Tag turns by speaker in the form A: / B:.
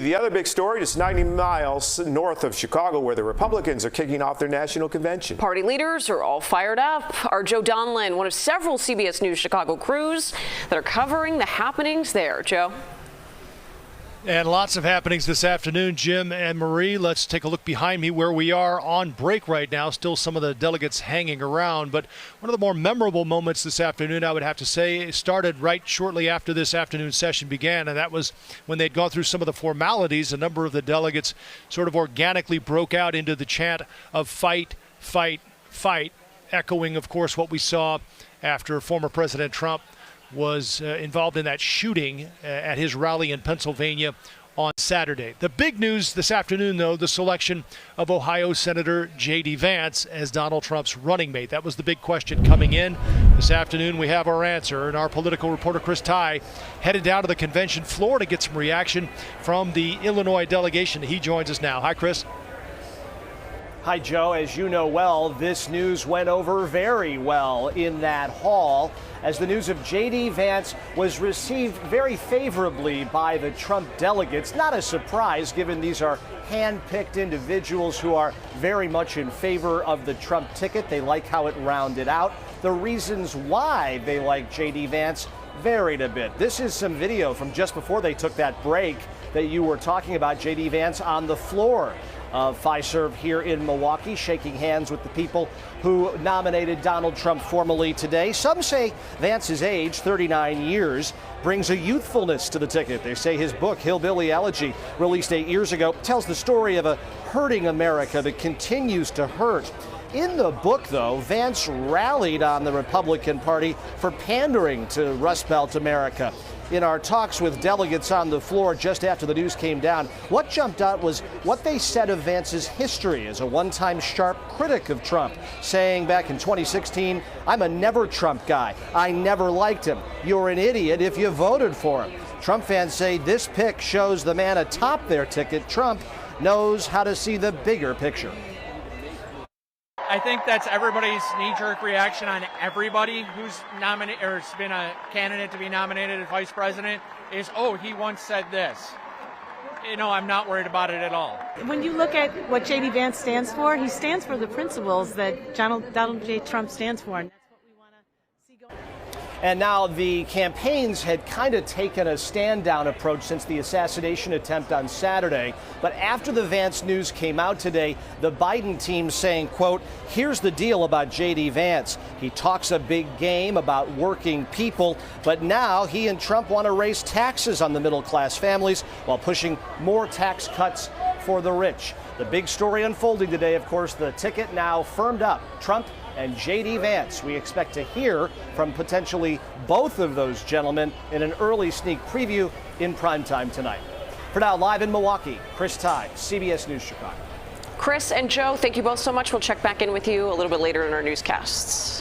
A: the other big story, just 90 miles north of Chicago, where the Republicans are kicking off their national convention. Party leaders are all fired up. Our Joe Donlin, one of several CBS News Chicago crews that are covering the happenings there. Joe?
B: And lots of happenings this afternoon, Jim and Marie. Let's take a look behind me where we are on break right now. Still some of the delegates hanging around, but one of the more memorable moments this afternoon, I would have to say, started right shortly after this afternoon session began, and that was when they'd gone through some of the formalities. A number of the delegates sort of organically broke out into the chant of fight, fight, fight, echoing, of course, what we saw after former President Trump was involved in that shooting at his rally in Pennsylvania on Saturday. The big news this afternoon, though, the selection of Ohio Senator JD Vance as Donald Trump's running mate. That was the big question coming in. This afternoon we have our answer, and our political reporter Chris Tye headed down to the convention floor to get some reaction from the Illinois delegation. He joins us now. Hi, Chris.
C: Hi, Joe. As you know well, this news went over very well in that hall, as the news of JD Vance was received very favorably by the Trump delegates. Not a surprise, given these are hand-picked individuals who are very much in favor of the Trump ticket. They like how it rounded out. The reasons why they like JD Vance varied a bit. This is some video from just before they took that break that you were talking about. JD Vance on the floor of Fiserv here in Milwaukee, shaking hands with the people who nominated Donald Trump formally today. Some say Vance's age, 39 years, brings a youthfulness to the ticket. They say his book, Hillbilly Elegy, released 8 years ago, tells the story of a hurting America that continues to hurt. In the book, though, Vance rallied on the Republican Party for pandering to Rust Belt America. In our talks with delegates on the floor just after the news came down, what jumped out was what they said of Vance's history as a one-time sharp critic of Trump, saying back in 2016, "I'm a never Trump guy. I never liked him. You're an idiot if you voted for him." Trump fans say this pick shows the man atop their ticket, Trump, knows how to see the bigger picture.
D: I think that's everybody's knee-jerk reaction on everybody who's nominated or has been a candidate to be nominated as vice president is, oh, he once said this. You know, I'm not worried about it at all.
E: When you look at what JD Vance stands for, he stands for the principles that Donald J. Trump stands for. And that's what we want to see going.
C: And now the campaigns had kind of taken a stand-down approach since the assassination attempt on Saturday. But after the Vance news came out today, the Biden team saying, quote, "Here's the deal about JD Vance. He talks a big game about working people, but now he and Trump want to raise taxes on the middle-class families while pushing more tax cuts for the rich." The big story unfolding today, of course, the ticket now firmed up. Trump and JD Vance. We expect to hear from potentially both of those gentlemen in an early sneak preview in primetime tonight. For now, live in Milwaukee, Chris Tye, CBS News Chicago.
A: Chris and Joe, thank you both so much. We'll check back in with you a little bit later in our newscasts.